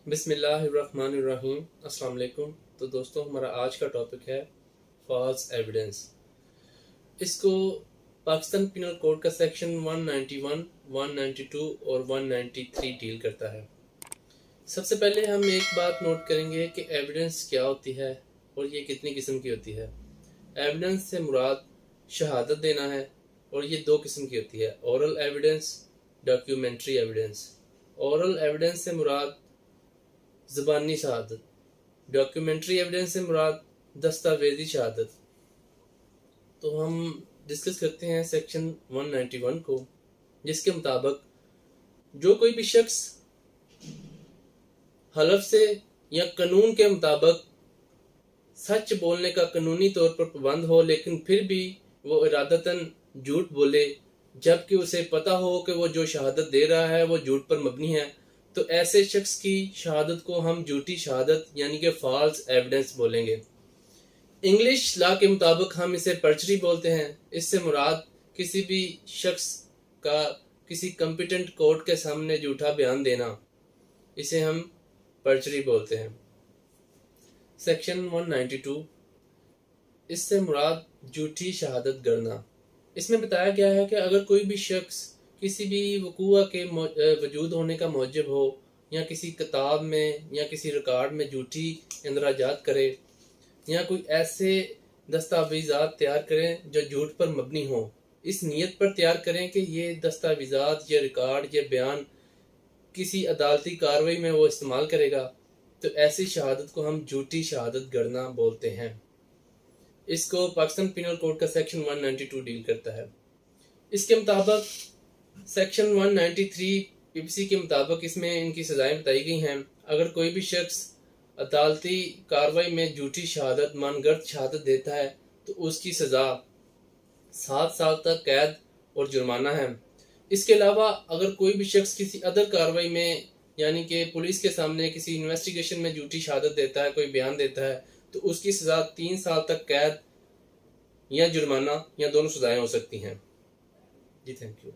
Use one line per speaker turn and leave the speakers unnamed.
बिस्मिल्लाहिर्रहमानिर्रहीम। अस्सलाम वालेकुम। तो दोस्तों, हमारा आज का टॉपिक है फॉल्स एविडेंस। इसको पाकिस्तान पिनल कोड का सेक्शन 191, 192 और 193 डील करता है। सबसे पहले हम एक बात नोट करेंगे कि एविडेंस क्या होती है और ये कितनी किस्म की होती है। एविडेंस से मुराद शहादत देना है और ये दो किस्म की होती है, oral evidence, documentary evidence. Oral evidence से मुराद ज़बानी शहादत, डॉक्यूमेंट्री एविडेंस से मुराद दस्तावेजी शहादत। तो हम डिस्कस करते हैं सेक्शन 191 को, जिसके मुताबिक जो कोई भी शख्स हलफ से या कानून के मुताबिक सच बोलने का कानूनी तौर पर पाबंद हो, लेकिन फिर भी वो इरादतन झूठ बोले जबकि उसे पता हो कि वो जो शहादत दे रहा है वो झूठ पर मबनी है, तो ऐसे शख्स की शहादत को हम झूठी शहादत यानी कि फॉल्स एविडेंस बोलेंगे। इंग्लिश लॉ के मुताबिक हम इसे पर्जरी बोलते हैं। इससे मुराद किसी भी शख्स का किसी कॉम्पिटेंट कोर्ट के सामने झूठा बयान देना, इसे हम पर्जरी बोलते हैं। सेक्शन 192, इससे मुराद झूठी शहादत गढ़ना। इसमें बताया गया है कि अगर कोई भी शख्स किसी भी वकूआ के वजूद होने का मौजब हो या किसी किताब में या किसी रिकॉर्ड में झूठी इंदराजात करे या कोई ऐसे दस्तावेज़ात तैयार करें जो झूठ पर मबनी हो, इस नीयत पर तैयार करें कि ये दस्तावेज़ात या रिकॉर्ड या बयान किसी अदालती कार्रवाई में वो इस्तेमाल करेगा, तो ऐसी शहादत को हम झूठी शहादत गढ़ना बोलते हैं। इसको पाकिस्तान पिनल कोड का सेक्शन 192 डील करता है। इसके मुताबिक सेक्शन 193 पीपीसी के मुताबिक इसमें इनकी सजाएं बताई गई हैं। अगर कोई भी शख्स अदालती कार्रवाई में झूठी शहादत मनगढ़ंत शहादत देता है तो उसकी सज़ा 7 साल तक कैद और जुर्माना है। इसके अलावा अगर कोई भी शख्स किसी अदर कार्रवाई में यानी कि पुलिस के सामने किसी इन्वेस्टिगेशन में झूठी शहादत देता है, कोई बयान देता है, तो उसकी सज़ा 3 साल तक कैद या जुर्माना या दोनों सज़ाएं हो सकती हैं। जी, थैंक यू।